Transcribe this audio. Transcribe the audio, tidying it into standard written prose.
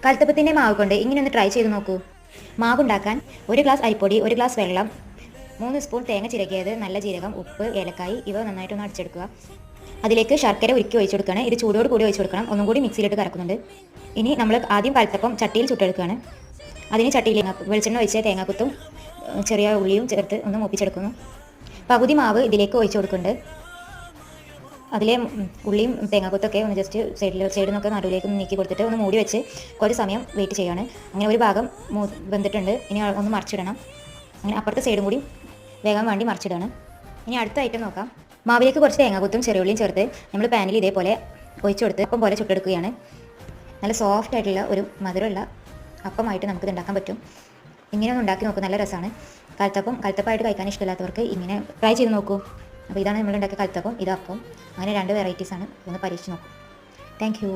കൽത്തപ്പത്തിൻ്റെ മാവ് കൊണ്ട് ഇങ്ങനെ ഒന്ന് ട്രൈ ചെയ്ത് നോക്കൂ. മാവ് ഉണ്ടാക്കാൻ 1 ഗ്ലാസ് അരിപ്പൊടി, 1 ഗ്ലാസ് വെള്ളം, 3 സ്പൂൺ തേങ്ങ ചിരകിയത്, നല്ല ജീരകം, ഉപ്പ്, ഏലക്കായി ഇവ നന്നായിട്ടൊന്ന് അടിച്ചെടുക്കുക. അതിലേക്ക് ശർക്കര ഉരുക്കി ഒഴിച്ചു കൊടുക്കുകയാണ്. ഇത് ചൂടോട് കൂടി ഒഴിച്ചു കൊടുക്കണം. ഒന്നും കൂടി മിക്സിയിലിട്ട് കറക്കുന്നുണ്ട്. ഇനി നമ്മൾ ആദ്യം കൽത്തപ്പം ചട്ടിയിൽ ചുട്ടെടുക്കുകയാണ്. അതിന് ചട്ടിയിൽ വെളിച്ചെണ്ണ ഒഴിച്ച് തേങ്ങാക്കുത്തും ചെറിയ ഉള്ളിയും ചേർത്ത് ഒന്ന് മൂപ്പിച്ചെടുക്കുന്നു. പകുതി മാവ് ഇതിലേക്ക് ഒഴിച്ചു കൊടുക്കുന്നുണ്ട്. അതിലെ ഉള്ളിയും തേങ്ങാക്കുത്തൊക്കെ ഒന്ന് ജസ്റ്റ് സൈഡിൽ നിന്നൊക്കെ നടുവിലേക്ക് ഒന്ന് നീക്കി കൊടുത്തിട്ട് ഒന്ന് മൂടി വെച്ച് കുറച്ച് സമയം വെയിറ്റ് ചെയ്യാണ്. അങ്ങനെ ഒരു ഭാഗം വെന്തിട്ടുണ്ട്. ഇനി ഒന്ന് മറിച്ചിടണം. അങ്ങനെ അപ്പുറത്തെ സൈഡും കൂടി വേഗം വേണ്ടി മറിച്ചിടണം. ഇനി അടുത്ത ഐറ്റം നോക്കാം. മാവിലേക്ക് കുറച്ച് തേങ്ങാക്കുത്തും ചെറിയുള്ളിയും ചേർത്ത് നമ്മൾ പാനിൽ ഇതേപോലെ ഒഴിച്ചു കൊടുത്ത് അപ്പം പോലെ ചുട്ടെടുക്കുകയാണ്. നല്ല സോഫ്റ്റ് ആയിട്ടുള്ള ഒരു മധുരമുള്ള അപ്പമായിട്ട് നമുക്കിത് ഉണ്ടാക്കാൻ പറ്റും. ഇങ്ങനെ ഒന്ന് ഉണ്ടാക്കി നോക്കും, നല്ല രസമാണ്. കൽത്തപ്പമായിട്ട് കഴിക്കാൻ ഇഷ്ടമില്ലാത്തവർക്ക് ഇങ്ങനെ ട്രൈ ചെയ്ത് നോക്കൂ. അപ്പോൾ ഇതാണ് നമ്മൾ ഉണ്ടാക്കിയ കൽത്തപ്പം, ഇത് അപ്പം. അങ്ങനെ 2 വെറൈറ്റീസാണ്. ഒന്ന് പരീക്ഷിച്ച് നോക്കും. Thank you.